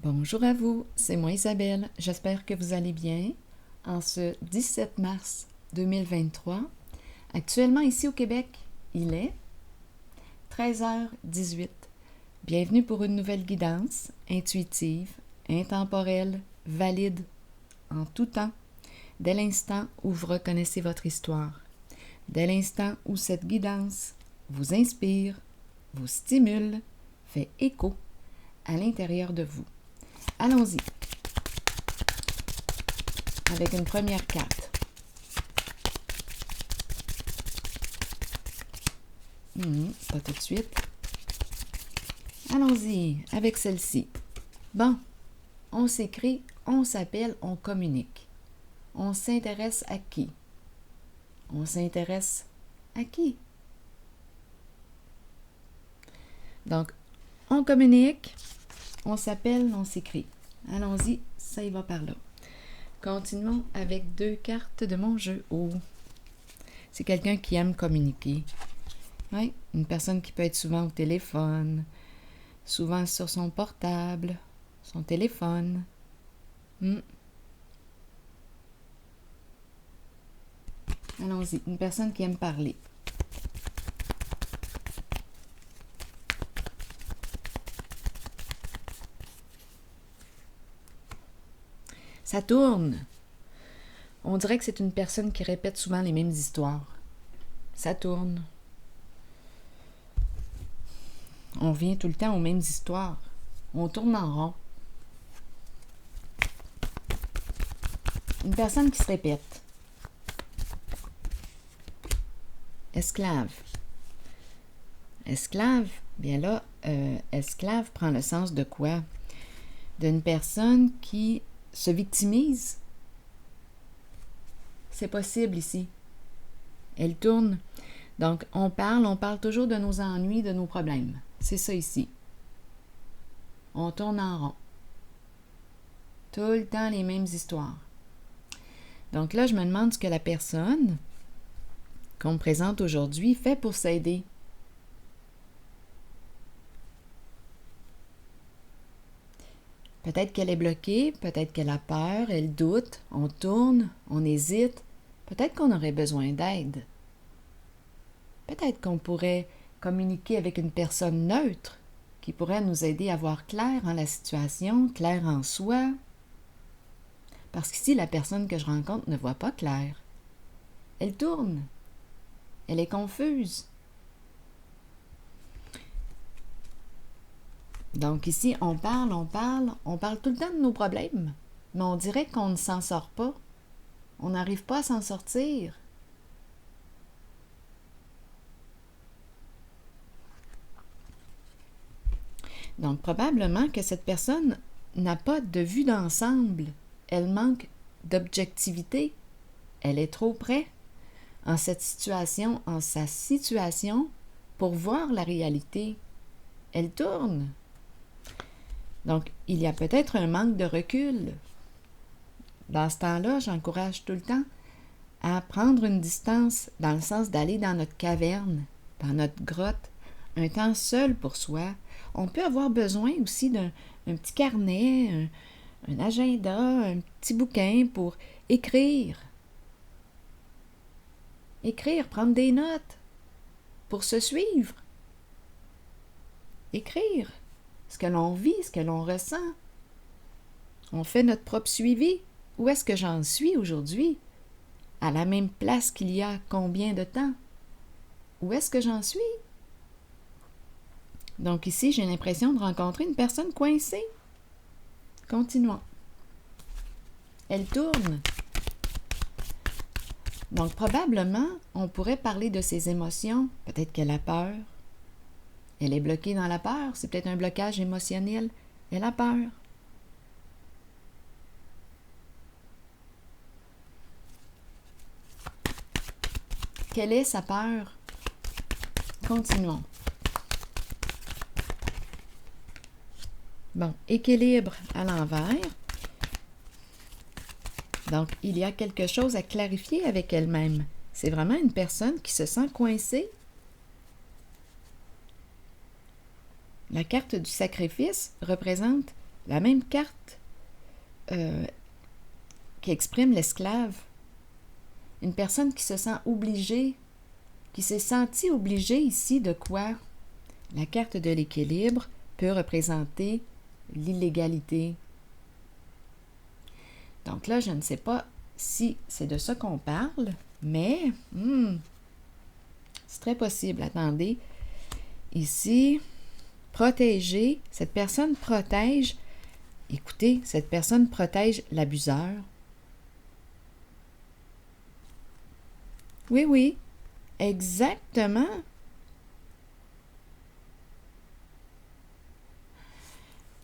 Bonjour à vous, c'est moi Isabelle. J'espère que vous allez bien. En ce 17 mars 2023, actuellement ici au Québec, il est 13h18. Bienvenue pour une nouvelle guidance intuitive, intemporelle, valide, en tout temps, dès l'instant où vous reconnaissez votre histoire, dès l'instant où cette guidance vous inspire, vous stimule, fait écho à l'intérieur de vous. Allons-y avec une première carte. Pas tout de suite. Allons-y avec celle-ci. Bon, on s'écrit, on s'appelle, on communique. On s'intéresse à qui? On s'intéresse à qui? Donc, on communique, on s'appelle, on s'écrit. Allons-y, ça y va par là. Continuons avec 2 cartes de mon jeu. Oh, c'est quelqu'un qui aime communiquer. Oui, une personne qui peut être souvent au téléphone, souvent sur son portable, son téléphone. Allons-y, une personne qui aime parler. Ça tourne. On dirait que c'est une personne qui répète souvent les mêmes histoires. Ça tourne. On revient tout le temps aux mêmes histoires. On tourne en rond. Une personne qui se répète. Esclave. Esclave, bien là, esclave prend le sens de quoi? D'une personne qui se victimise. C'est possible ici. Elle tourne. Donc, on parle toujours de nos ennuis, de nos problèmes. C'est ça ici. On tourne en rond. Tout le temps les mêmes histoires. Donc là, je me demande ce que la personne qu'on me présente aujourd'hui fait pour s'aider. Peut-être qu'elle est bloquée, peut-être qu'elle a peur, elle doute, on tourne, on hésite. Peut-être qu'on aurait besoin d'aide. Peut-être qu'on pourrait communiquer avec une personne neutre qui pourrait nous aider à voir clair en la situation, clair en soi. Parce qu'ici, la personne que je rencontre ne voit pas clair. Elle tourne. Elle est confuse. Donc ici, on parle tout le temps de nos problèmes, mais on dirait qu'on ne s'en sort pas. On n'arrive pas à s'en sortir. Donc probablement que cette personne n'a pas de vue d'ensemble. Elle manque d'objectivité. Elle est trop près en cette situation, en sa situation, pour voir la réalité. Elle tourne. Donc, il y a peut-être un manque de recul. Dans ce temps-là, j'encourage tout le temps à prendre une distance dans le sens d'aller dans notre caverne, dans notre grotte, un temps seul pour soi. On peut avoir besoin aussi d'un petit carnet, un agenda, un petit bouquin pour écrire. Écrire, prendre des notes pour se suivre. Écrire ce que l'on vit, ce que l'on ressent. On fait notre propre suivi. Où est-ce que j'en suis aujourd'hui? À la même place qu'il y a combien de temps? Où est-ce que j'en suis? Donc ici, j'ai l'impression de rencontrer une personne coincée. Continuons. Elle tourne. Donc probablement, on pourrait parler de ses émotions. Peut-être qu'elle a peur. Elle est bloquée dans la peur. C'est peut-être un blocage émotionnel. Elle a peur. Quelle est sa peur? Continuons. Bon, équilibre à l'envers. Donc, il y a quelque chose à clarifier avec elle-même. C'est vraiment une personne qui se sent coincée. La carte du sacrifice représente La même carte qui exprime l'esclave. Une personne qui se sent obligée, qui s'est sentie obligée ici de quoi? La carte de l'équilibre peut représenter l'illégalité. Donc là, je ne sais pas si c'est de ça qu'on parle, mais c'est très possible. Attendez. Ici, protéger, cette personne protège, écoutez, cette personne protège l'abuseur. Oui, oui, exactement.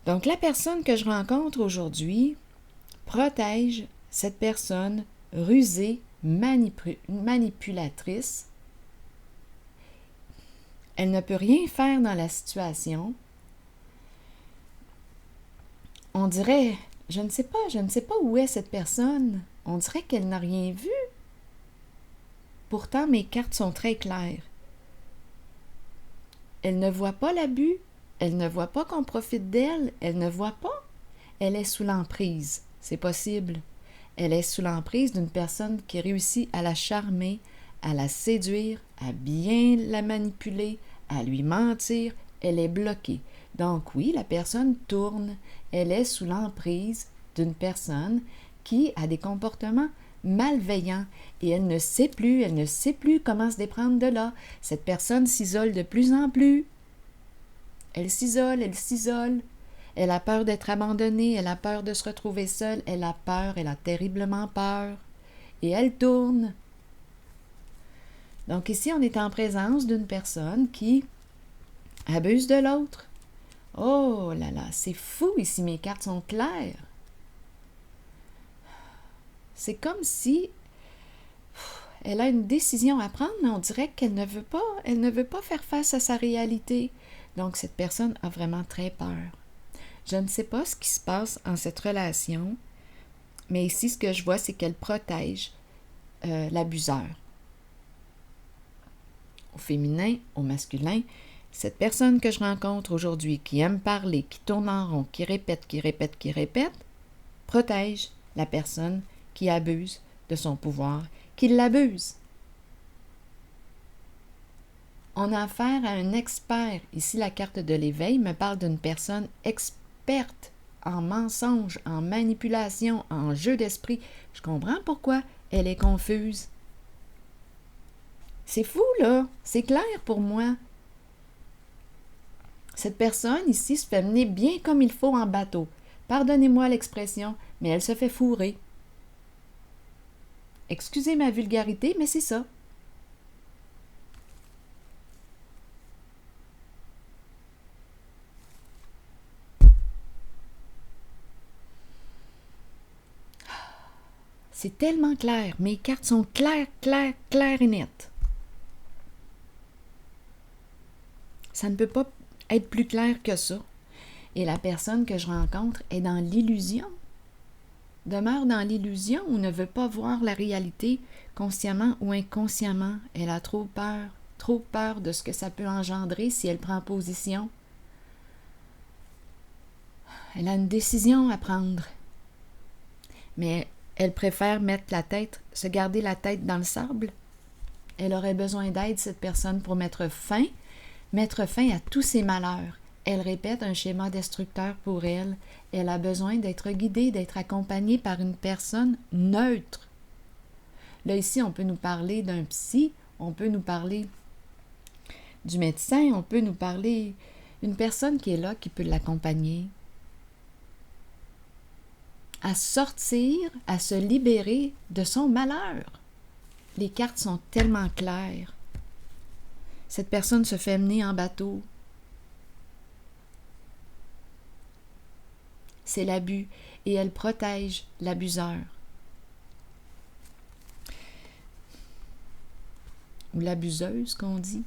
Donc, la personne que je rencontre aujourd'hui protège cette personne rusée, manipulatrice. Elle ne peut rien faire dans la situation. On dirait, je ne sais pas où est cette personne. On dirait qu'elle n'a rien vu. Pourtant, mes cartes sont très claires. Elle ne voit pas l'abus. Elle ne voit pas qu'on profite d'elle. Elle ne voit pas. Elle est sous l'emprise. C'est possible. Elle est sous l'emprise d'une personne qui réussit à la charmer, à la séduire, à bien la manipuler, à lui mentir. Elle est bloquée. Donc oui, la personne tourne. Elle est sous l'emprise d'une personne qui a des comportements malveillants et elle ne sait plus comment se déprendre de là. Cette personne s'isole de plus en plus. Elle s'isole. Elle a peur d'être abandonnée, elle a peur de se retrouver seule, elle a terriblement peur. Et elle tourne. Donc ici, on est en présence d'une personne qui abuse de l'autre. Oh là là, c'est fou ici, mes cartes sont claires. C'est comme si elle a une décision à prendre, mais on dirait qu'elle ne veut pas faire face à sa réalité. Donc cette personne a vraiment très peur. Je ne sais pas ce qui se passe en cette relation, mais ici, ce que je vois, c'est qu'elle protège l'abuseur. Au féminin, au masculin, cette personne que je rencontre aujourd'hui, qui aime parler, qui tourne en rond, qui répète, protège la personne qui abuse de son pouvoir, qui l'abuse. On a affaire à un expert. Ici, la carte de l'éveil me parle d'une personne experte en mensonges, en manipulation, en jeu d'esprit. Je comprends pourquoi elle est confuse. C'est fou, là. C'est clair pour moi. Cette personne ici se fait mener bien comme il faut en bateau. Pardonnez-moi l'expression, mais elle se fait fourrer. Excusez ma vulgarité, mais c'est ça. C'est tellement clair. Mes cartes sont claires et nettes. Ça ne peut pas être plus clair que ça. Et la personne que je rencontre est dans l'illusion. Demeure dans l'illusion ou ne veut pas voir la réalité consciemment ou inconsciemment. Elle a trop peur de ce que ça peut engendrer si elle prend position. Elle a une décision à prendre. Mais elle préfère se garder la tête dans le sable. Elle aurait besoin d'aide, cette personne, pour mettre fin à tous ses malheurs. Elle répète un schéma destructeur pour elle. Elle a besoin d'être guidée, d'être accompagnée par une personne neutre. Là, ici, on peut nous parler d'un psy, on peut nous parler du médecin, on peut nous parler d'une personne qui est là, qui peut l'accompagner à sortir, à se libérer de son malheur. Les cartes sont tellement claires. Cette personne se fait mener en bateau. C'est l'abus et elle protège l'abuseur. Ou l'abuseuse, qu'on dit.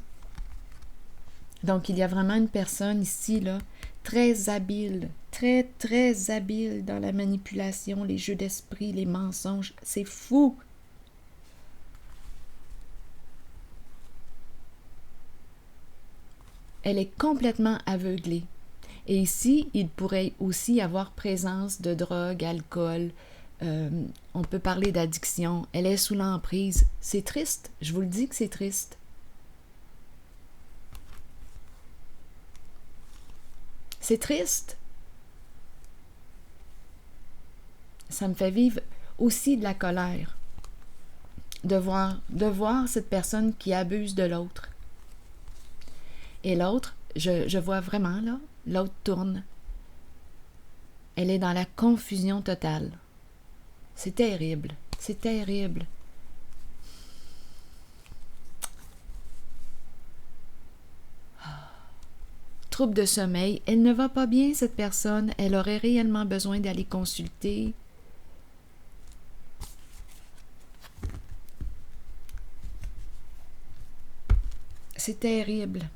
Donc, il y a vraiment une personne ici, là, très habile, très habile dans la manipulation, les jeux d'esprit, les mensonges. C'est fou! Elle est complètement aveuglée. Et ici, il pourrait aussi avoir présence de drogue, alcool. On peut parler d'addiction. Elle est sous l'emprise. C'est triste. Je vous le dis que c'est triste. C'est triste. Ça me fait vivre aussi de la colère. De voir cette personne qui abuse de l'autre. Et l'autre, je vois vraiment là, l'autre tourne. Elle est dans la confusion totale. C'est terrible. C'est terrible. Trouble de sommeil. Elle ne va pas bien, cette personne. Elle aurait réellement besoin d'aller consulter. C'est terrible.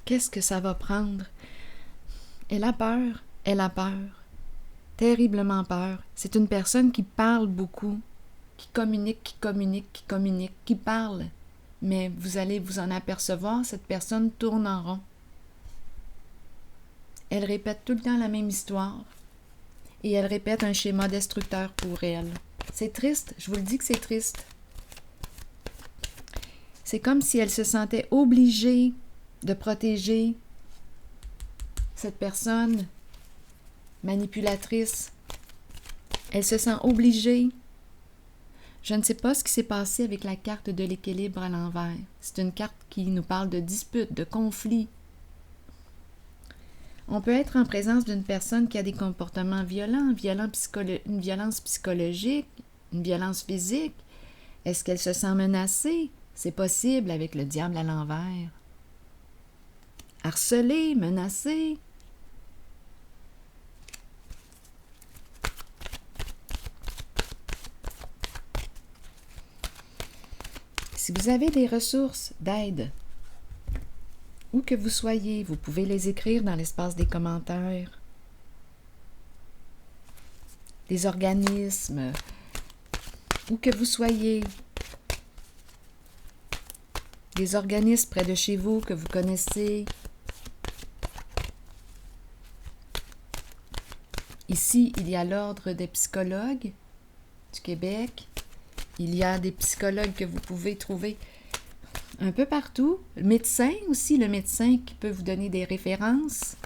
Qu'est-ce que ça va prendre? Elle a peur. Elle a peur. Terriblement peur. C'est une personne qui parle beaucoup, qui communique, qui parle. Mais vous allez vous en apercevoir, cette personne tourne en rond. Elle répète tout le temps la même histoire. Et elle répète un schéma destructeur pour elle. C'est triste, je vous le dis que c'est triste. C'est comme si elle se sentait obligée de protéger cette personne manipulatrice. Elle se sent obligée. Je ne sais pas ce qui s'est passé avec la carte de l'équilibre à l'envers. C'est une carte qui nous parle de dispute, de conflit. On peut être en présence d'une personne qui a des comportements violents, une violence psychologique, une violence physique. Est-ce qu'elle se sent menacée? C'est possible avec le diable à l'envers. Harcelée, menacée. Si vous avez des ressources d'aide, où que vous soyez, vous pouvez les écrire dans l'espace des commentaires. Des organismes, où que vous soyez, des organismes près de chez vous que vous connaissez. Ici, il y a l'Ordre des psychologues du Québec. Il y a des psychologues que vous pouvez trouver un peu partout. Le médecin aussi, le médecin qui peut vous donner des références.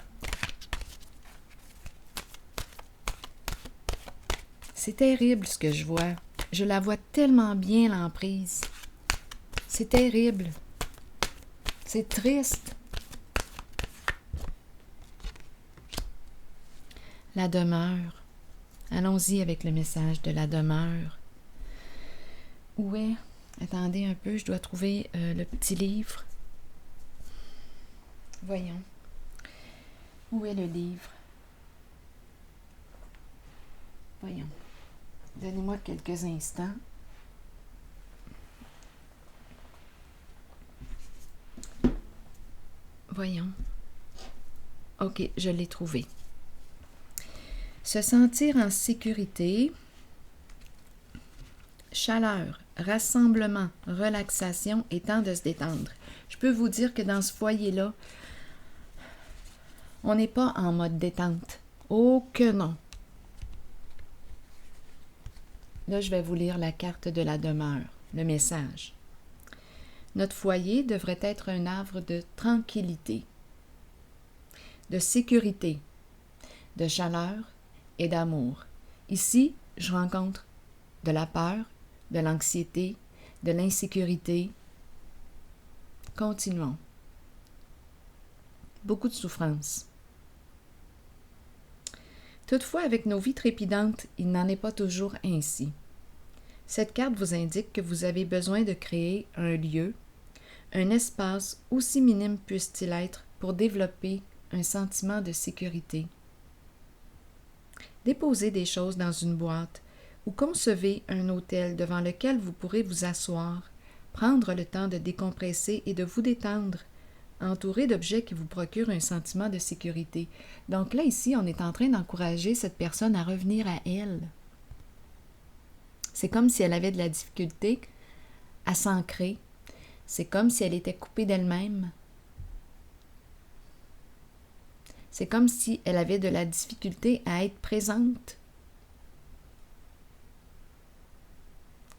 C'est terrible ce que je vois. Je la vois tellement bien, l'emprise. C'est terrible. C'est triste. La demeure. Allons-y avec le message de la demeure. Où est... Attendez un peu, je dois trouver le petit livre. Voyons. Où est le livre? Voyons. Donnez-moi quelques instants. Voyons. OK, je l'ai trouvé. Se sentir en sécurité, chaleur, rassemblement, relaxation et temps de se détendre. Je peux vous dire que dans ce foyer-là, on n'est pas en mode détente. Oh que non! Là, je vais vous lire la carte de la demeure, le message. Notre foyer devrait être un havre de tranquillité, de sécurité, de chaleur et d'amour. Ici, je rencontre de la peur, de l'anxiété, de l'insécurité. Continuons. Beaucoup de souffrance. Toutefois, avec nos vies trépidantes, il n'en est pas toujours ainsi. Cette carte vous indique que vous avez besoin de créer un lieu, un espace, aussi minime puisse-t-il être, pour développer un sentiment de sécurité. Déposez des choses dans une boîte ou concevez un hôtel devant lequel vous pourrez vous asseoir, prendre le temps de décompresser et de vous détendre, entouré d'objets qui vous procurent un sentiment de sécurité. Donc là, ici, on est en train d'encourager cette personne à revenir à elle. C'est comme si elle avait de la difficulté à s'ancrer. C'est comme si elle était coupée d'elle-même. C'est comme si elle avait de la difficulté à être présente.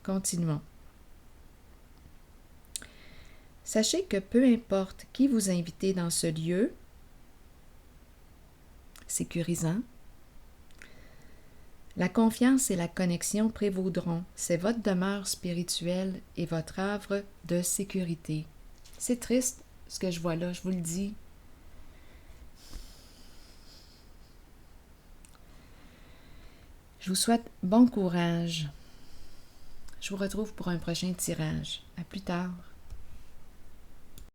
Continuons. Sachez que peu importe qui vous invitez dans ce lieu sécurisant, la confiance et la connexion prévaudront. C'est votre demeure spirituelle et votre havre de sécurité. C'est triste ce que je vois là, je vous le dis. Je vous souhaite bon courage. Je vous retrouve pour un prochain tirage. À plus tard.